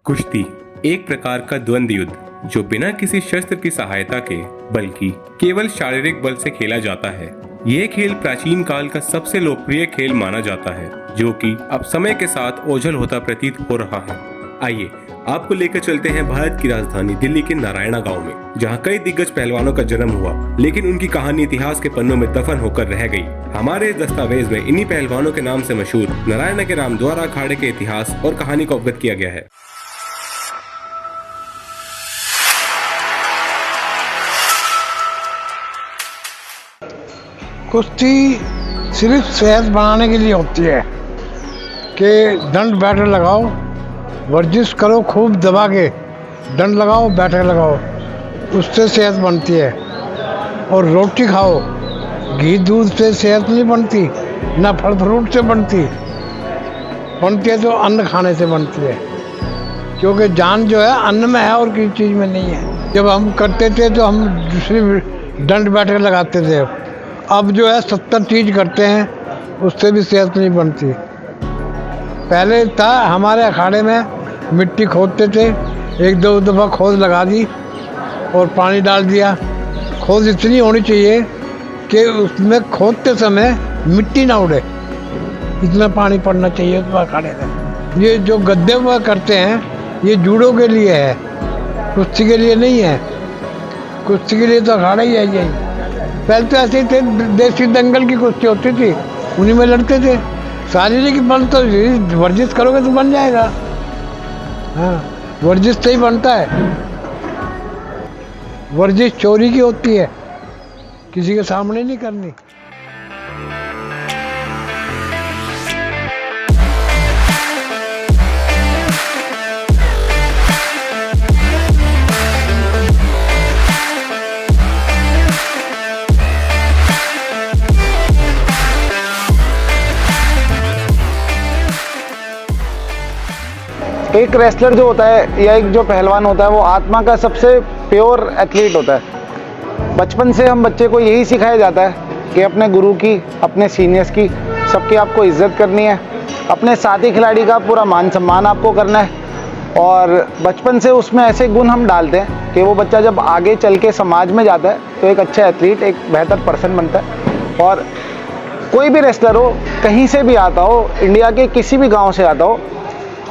कुश्ती एक प्रकार का द्वंद्व युद्ध जो बिना किसी शस्त्र की सहायता के बल्कि केवल शारीरिक बल से खेला जाता है। यह खेल प्राचीन काल का सबसे लोकप्रिय खेल माना जाता है, जो कि अब समय के साथ ओझल होता प्रतीत हो रहा है। आइए आपको लेकर चलते हैं भारत की राजधानी दिल्ली के नारायणा गांव में, जहां कई दिग्गज पहलवानों का जन्म हुआ, लेकिन उनकी कहानी इतिहास के पन्नों में दफन होकर रह गई। हमारे इस दस्तावेज में इन्हीं पहलवानों के नाम से मशहूर नारायणा के रामद्वारा अखाड़े के इतिहास और कहानी को अवगत किया गया है। कुश्ती सिर्फ सेहत बनाने के लिए होती है कि दंड बैठक लगाओ, वर्जिश करो, खूब दबा के दंड लगाओ, बैठक लगाओ, उससे सेहत बनती है। और रोटी खाओ, घी दूध से सेहत नहीं बनती, ना फल फ्रूट से बनती है तो अन्न खाने से बनती है, क्योंकि जान जो है अन्न में है और किसी चीज़ में नहीं है। जब हम करते थे तो हम दूसरी दंड बैठक लगाते थे, अब जो है 70 चीज़ करते हैं, उससे भी सेहत नहीं बनती। पहले था हमारे अखाड़े में मिट्टी खोदते थे, एक दो दफ़ा खोद लगा दी और पानी डाल दिया। खोद इतनी होनी चाहिए कि उसमें खोदते समय मिट्टी ना उड़े, इतना पानी पड़ना चाहिए उस अखाड़े में। ये जो गद्दे हुआ करते हैं ये जूडो के लिए है, कुश्ती के लिए नहीं है। कुश्ती के लिए तो अखाड़ा ही है यही। पहले तो ऐसे ही थे, देसी दंगल की कुश्ती होती थी, उन्हीं में लड़ते थे। शारीरिक बल तो वर्जिश करोगे तो बन जाएगा। हाँ, वर्जिश से ही बनता है। वर्जिश चोरी की होती है, किसी के सामने नहीं करनी। एक रेसलर जो होता है या एक जो पहलवान होता है वो आत्मा का सबसे प्योर एथलीट होता है। बचपन से हम बच्चे को यही सिखाया जाता है कि अपने गुरु की, अपने सीनियर्स की, सबकी आपको इज्जत करनी है, अपने साथी खिलाड़ी का पूरा मान सम्मान आपको करना है। और बचपन से उसमें ऐसे गुण हम डालते हैं कि वो बच्चा जब आगे चल के समाज में जाता है तो एक अच्छा एथलीट, एक बेहतर पर्सन बनता है। और कोई भी रेसलर हो, कहीं से भी आता हो, इंडिया के किसी भी गाँव से आता हो,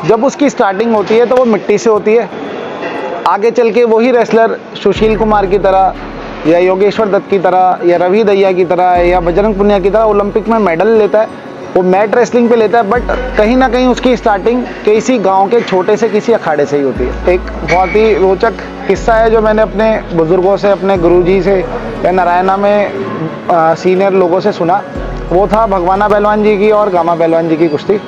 जब उसकी स्टार्टिंग होती है तो वो मिट्टी से होती है। आगे चल के वही रेसलर सुशील कुमार की तरह या योगेश्वर दत्त की तरह या रवि दहिया की तरह या बजरंग पुनिया की तरह ओलंपिक में मेडल लेता है, वो मैट रेसलिंग पे लेता है। बट कहीं ना कहीं उसकी स्टार्टिंग किसी गांव के छोटे से किसी अखाड़े से ही होती है। एक बहुत ही रोचक किस्सा है जो मैंने अपने बुज़ुर्गों से, अपने गुरुजी से या नारायणा में सीनियर लोगों से सुना। वो था भगवाना पहलवान जी की और गामा पहलवान जी की कुश्ती।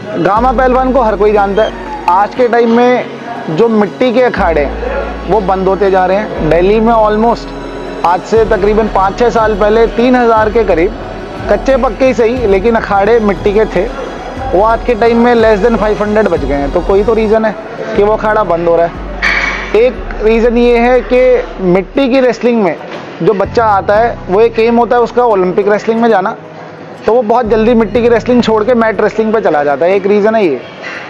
गामा पहलवान को हर कोई जानता है। आज के टाइम में जो मिट्टी के अखाड़े वो बंद होते जा रहे हैं। दिल्ली में ऑलमोस्ट आज से तकरीबन 5-6 साल पहले 3000 के करीब कच्चे पक्के ही सही लेकिन अखाड़े मिट्टी के थे, वो आज के टाइम में लेस देन 500 बच गए हैं। तो कोई तो रीज़न है कि वो अखाड़ा बंद हो रहा है। एक रीज़न ये है कि मिट्टी की रेसलिंग में जो बच्चा आता है वो एक एम होता है उसका ओलंपिक रेसलिंग में जाना, तो वो बहुत जल्दी मिट्टी की रेसलिंग छोड़ के मैट रेसलिंग पे चला जाता है। एक रीज़न है ये।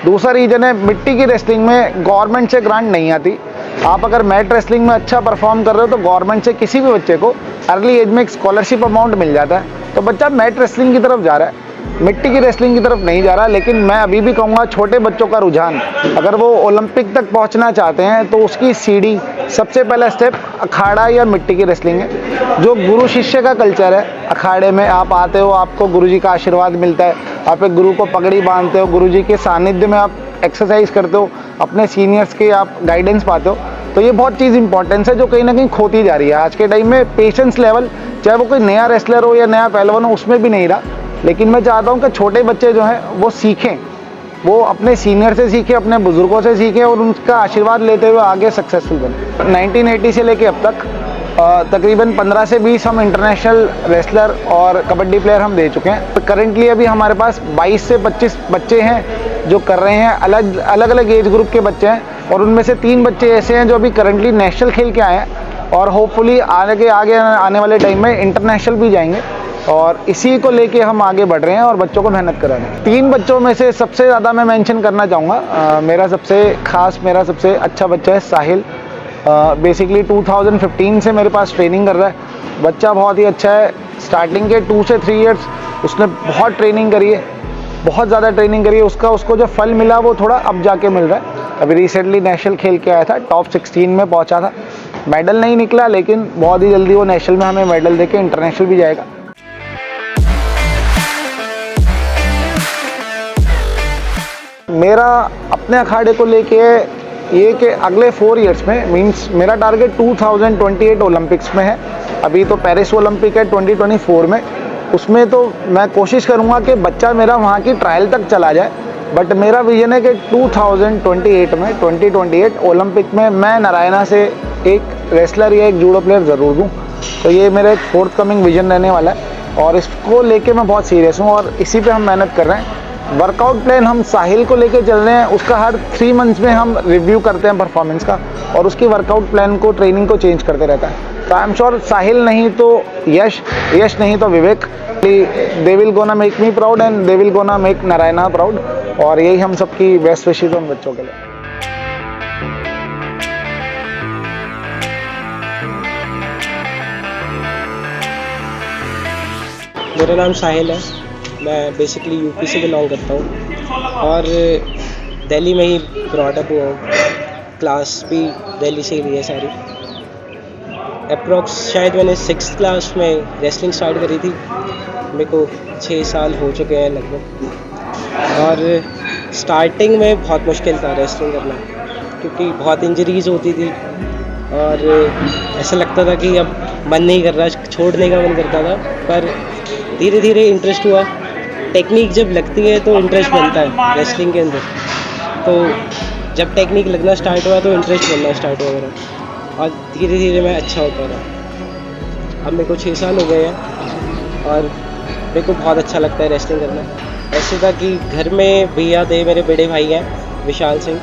दूसरा रीज़न है मिट्टी की रेसलिंग में गवर्नमेंट से ग्रांट नहीं आती। आप अगर मैट रेसलिंग में अच्छा परफॉर्म कर रहे हो तो गवर्नमेंट से किसी भी बच्चे को अर्ली एज में एक स्कॉलरशिप अमाउंट मिल जाता है, तो बच्चा मैट रेसलिंग की तरफ जा रहा है, मिट्टी की रेसलिंग की तरफ नहीं जा रहा। लेकिन मैं अभी भी कहूँगा छोटे बच्चों का रुझान, अगर वो ओलंपिक तक पहुँचना चाहते हैं तो उसकी सीढ़ी, सबसे पहला स्टेप अखाड़ा या मिट्टी की रेसलिंग है। जो गुरु शिष्य का कल्चर है, अखाड़े में आप आते हो, आपको गुरुजी का आशीर्वाद मिलता है, आप एक गुरु को पगड़ी बांधते हो, गुरुजी के सानिध्य में आप एक्सरसाइज करते हो, अपने सीनियर्स के आप गाइडेंस पाते हो। तो ये बहुत चीज़ इंपॉर्टेंस है जो कहीं ना कहीं खोती जा रही है आज के टाइम में। पेशेंस लेवल, चाहे वो कोई नया रेसलर हो या नया पहलवान हो, उसमें भी नहीं रहा। लेकिन मैं चाहता हूँ कि छोटे बच्चे जो हैं वो सीखें, वो अपने सीनियर से सीखें, अपने बुज़ुर्गों से सीखें और उनका आशीर्वाद लेते हुए आगे सक्सेसफुल बने। 1980 से लेके अब तक तकरीबन 15 से 20 हम इंटरनेशनल रेसलर और कबड्डी प्लेयर हम दे चुके हैं। तो करेंटली अभी हमारे पास 22 से 25 बच्चे हैं जो कर रहे हैं। अलग अलग एज ग्रुप के बच्चे हैं और उनमें से 3 बच्चे ऐसे हैं जो अभी करेंटली नेशनल खेल के आए हैं और होपफुली आगे आने वाले टाइम में इंटरनेशनल भी जाएंगे। और इसी को लेके हम आगे बढ़ रहे हैं और बच्चों को मेहनत करा रहे हैं। 3 बच्चों में से सबसे ज़्यादा मैं मेंशन करना चाहूँगा, मेरा सबसे अच्छा बच्चा है साहिल। बेसिकली 2015 से मेरे पास ट्रेनिंग कर रहा है। बच्चा बहुत ही अच्छा है। स्टार्टिंग के 2 से 3 इयर्स उसने बहुत ट्रेनिंग करी है, बहुत ज़्यादा ट्रेनिंग करी है। उसको जो फल मिला वो थोड़ा अब जाके मिल रहा है। अभी रिसेंटली नेशनल खेल के आया था, टॉप 16 में पहुंचा था। मेडल नहीं निकला, लेकिन बहुत ही जल्दी वो नेशनल में हमें मेडल देके इंटरनेशनल भी जाएगा। मेरा अपने अखाड़े को लेके ये कि अगले 4 इयर्स में, मींस मेरा टारगेट 2028 ओलंपिक्स में है। अभी तो पेरिस ओलंपिक है 2024 में, उसमें तो मैं कोशिश करूँगा कि बच्चा मेरा वहाँ की ट्रायल तक चला जाए। बट मेरा विजन है कि 2028 ओलंपिक में मैं नारायणा से एक रेसलर या एक जूडो प्लेयर ज़रूर दूँ। तो ये मेरा एक फोर्थ कमिंग विजन रहने वाला है और इसको लेके मैं बहुत सीरियस हूँ और इसी पे हम मेहनत कर रहे हैं। वर्कआउट प्लान हम साहिल को लेके चल रहे हैं, उसका हर 3 मंथ्स में हम रिव्यू करते हैं परफॉर्मेंस का और उसकी वर्कआउट प्लान को, ट्रेनिंग को चेंज करते रहता है। तो आई एम श्योर साहिल नहीं तो यश नहीं तो Vivek, they will gonna make me proud and they will gonna make Narayana proud. और यही हम सबकी बेस्ट विशेस उन बच्चों के लिए। मेरा नाम साहिल है। मैं बेसिकली यूपी से बिलोंग करता हूँ और दिल्ली में ही ब्रॉडअप हुआ हूँ। क्लास भी दिल्ली से ही ली है सारी। अप्रॉक्स शायद मैंने 6th क्लास में रेसलिंग स्टार्ट करी थी। मेरे को 6 साल हो चुके हैं लगभग। और स्टार्टिंग में बहुत मुश्किल था रेसलिंग करना, क्योंकि बहुत इंजरीज़ होती थी और ऐसा लगता था कि अब मन नहीं कर रहा, छोड़ने का मन करता था। पर धीरे धीरे इंटरेस्ट हुआ। टेक्निक जब लगती है तो इंटरेस्ट बनता है रेसलिंग के अंदर। तो जब टेक्निक लगना स्टार्ट हुआ तो इंटरेस्ट बनना स्टार्ट हुआ मेरा और धीरे धीरे मैं अच्छा होता रहा। अब मेरे को 6 साल हो गए हैं और मेरे को बहुत अच्छा लगता है रेसलिंग करना। ऐसे था कि घर में भैया थे, मेरे बड़े भाई हैं विशाल सिंह,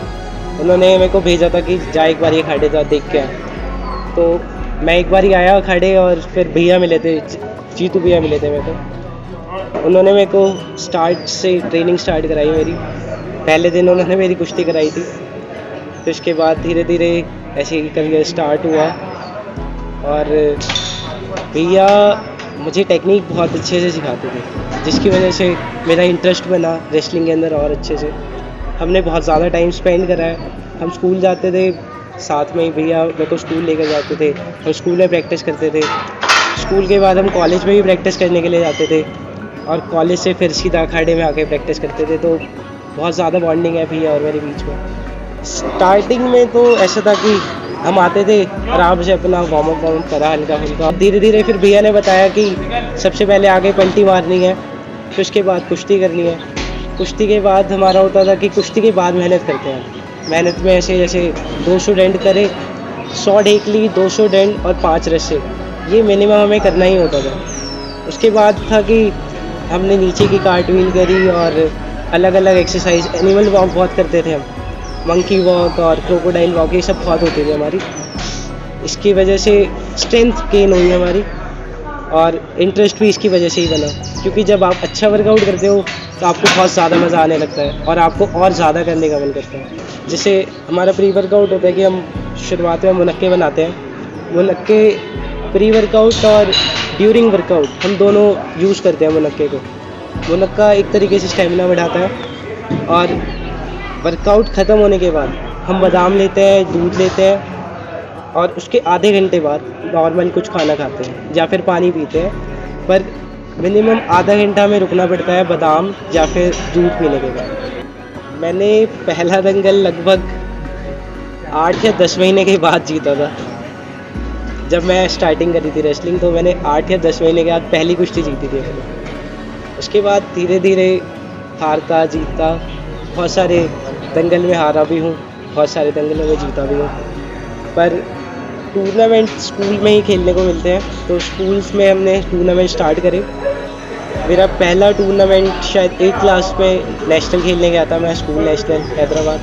उन्होंने मेरे को भेजा था कि जा एक बार ये अखाड़े जा देख के आ। तो मैं एक बार ही आया अखाड़े और फिर भैया मिले थे, जीतू भैया मिले थे मेरे को। उन्होंने मेरे को स्टार्ट से ट्रेनिंग स्टार्ट कराई मेरी। पहले दिन उन्होंने मेरी कुश्ती कराई थी, फिर उसके बाद धीरे धीरे ऐसे ही करियर स्टार्ट हुआ। और भैया मुझे टेक्निक बहुत अच्छे से सिखाते थे, जिसकी वजह से मेरा इंटरेस्ट बना रेसलिंग के अंदर और अच्छे से। हमने बहुत ज़्यादा टाइम स्पेंड करा है। हम स्कूल जाते थे साथ में ही, भैया मेरे को स्कूल लेकर जाते थे, हम स्कूल में प्रैक्टिस करते थे। स्कूल के बाद हम कॉलेज में भी प्रैक्टिस करने के लिए जाते थे और कॉलेज से फिर सीधा अखाड़े में आके प्रैक्टिस करते थे। तो बहुत ज़्यादा बॉन्डिंग है भैया और मेरे बीच में। स्टार्टिंग में तो ऐसा था कि हम आते थे आराम से अपना वार्म अप करा हल्का फुल्का। धीरे धीरे फिर भैया ने बताया कि सबसे पहले आगे पलटी मारनी है, फिर उसके बाद कुश्ती करनी है। कुश्ती के बाद हमारा होता था कि कुश्ती के बाद मेहनत करते हैं। मेहनत में ऐसे जैसे 200 डेंट करे, 100 ढेकली, 200 डेंट और 5 रस्से, ये मिनिमम हमें करना ही होता था। उसके बाद था कि हमने नीचे की कार्टव्हील करी और अलग अलग एक्सरसाइज, एनिमल वॉक बहुत करते थे हम, मंकी वॉक और क्रोकोडाइल वॉक, ये सब बहुत होती थी हमारी। इसकी वजह से स्ट्रेंथ गेन हुई हमारी और इंटरेस्ट भी इसकी वजह से ही बना, क्योंकि जब आप अच्छा वर्कआउट करते हो तो आपको बहुत ज़्यादा मज़ा आने लगता है और आपको और ज़्यादा करने का मन करता है। जैसे हमारा प्री वर्कआउट होता है कि हम शुरुआत में मुनक्के बनाते हैं। मुनक्के प्री वर्कआउट और ड्यूरिंग वर्कआउट हम दोनों यूज़ करते हैं मुनक्के को। मुनक्का एक तरीके से स्टेमिना बढ़ाता है और वर्कआउट ख़त्म होने के बाद हम बादाम लेते हैं, दूध लेते हैं और उसके आधे घंटे बाद नॉर्मल कुछ खाना खाते हैं या फिर पानी पीते हैं। पर मिनिमम आधा घंटा हमें रुकना पड़ता है बादाम या फिर दूध पीने के बाद। मैंने पहला दंगल लगभग 8 या 10 महीने के बाद जीता था। जब मैं स्टार्टिंग करी थी रेसलिंग तो मैंने 8 या 10 महीने के बाद पहली कुश्ती जीती थी मैंने। उसके बाद धीरे धीरे हारता जीतता, बहुत सारे दंगल में हारा भी हूँ, बहुत सारे दंगलों में जीता भी हूँ। पर टूर्नामेंट स्कूल में ही खेलने को मिलते हैं, तो स्कूल्स में हमने टूर्नामेंट स्टार्ट करे। मेरा पहला टूर्नामेंट शायद 8th क्लास में नेशनल खेलने गया था मैं, स्कूल नेशनल हैदराबाद।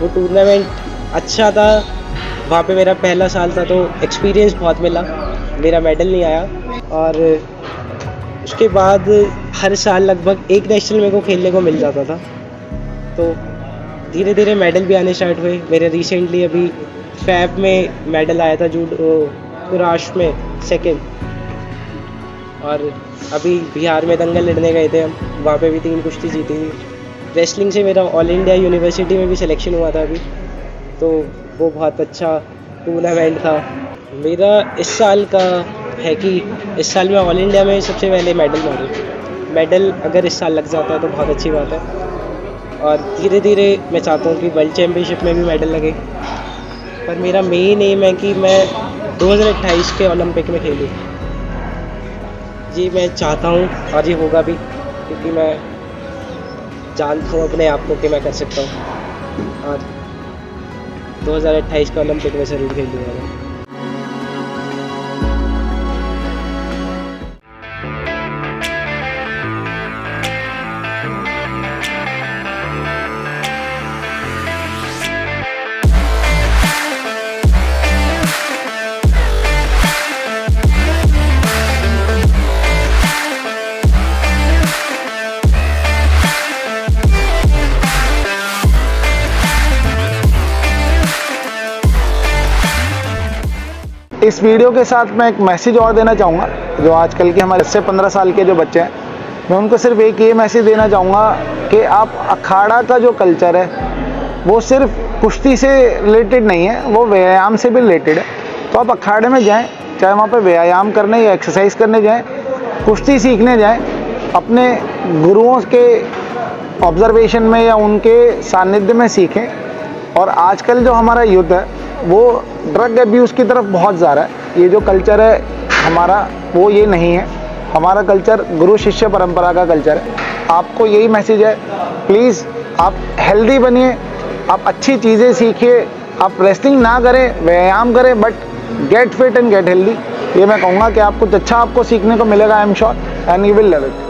वो टूर्नामेंट अच्छा था, वहाँ पे मेरा पहला साल था तो एक्सपीरियंस बहुत मिला। मेरा मेडल नहीं आया और उसके बाद हर साल लगभग एक नेशनल मेरे को खेलने को मिल जाता था। तो धीरे धीरे मेडल भी आने स्टार्ट हुए। मेरे रिसेंटली अभी फैब में मेडल आया था जूडो राष्ट्र में 2nd। और अभी बिहार में दंगल लड़ने गए थे हम, वहाँ पे भी 3 कुश्ती जीती थी। रेसलिंग से मेरा ऑल इंडिया यूनिवर्सिटी में भी सिलेक्शन हुआ था अभी, तो वो बहुत अच्छा टूर्नामेंट था। मेरा इस साल का है कि इस साल मैं ऑल इंडिया में सबसे पहले मेडल मारूँ। मेडल अगर इस साल लग जाता है तो बहुत अच्छी बात है। और धीरे धीरे मैं चाहता हूँ कि वर्ल्ड चैम्पियनशिप में भी मेडल लगे। पर मेरा मेन एम है कि मैं 2028 के ओलंपिक में खेलूँ। ये मैं चाहता हूँ और ये होगा भी, क्योंकि मैं जानता हूँ अपने आप को कि मैं कर सकता हूँ। और 2028 के ओलंपिक में ज़रूर खेलूँगा मैं। इस वीडियो के साथ मैं एक मैसेज और देना चाहूँगा, जो आजकल के हमारे 10 से 15 साल के जो बच्चे हैं, मैं उनको सिर्फ एक ये मैसेज देना चाहूँगा कि आप अखाड़ा का जो कल्चर है वो सिर्फ कुश्ती से रिलेटेड नहीं है, वो व्यायाम से भी रिलेटेड है। तो आप अखाड़े में जाएं, चाहे वहाँ पे व्यायाम करने या एक्सरसाइज करने जाएं, कुश्ती सीखने जाएं, अपने गुरुओं के ऑब्जर्वेशन में या उनके सानिध्य में सीखें। और आजकल जो हमारा युद्ध है वो ड्रग एब्यूज़ की तरफ बहुत जा रहा है। ये जो कल्चर है हमारा वो ये नहीं है। हमारा कल्चर गुरु शिष्य परंपरा का कल्चर है। आपको यही मैसेज है, प्लीज़ आप हेल्दी बनिए, आप अच्छी चीज़ें सीखिए, आप रेसलिंग ना करें, व्यायाम करें, but get fit and get healthy. ये मैं कहूँगा कि आप कुछ अच्छा आपको सीखने को मिलेगा, I am sure, and you will love it.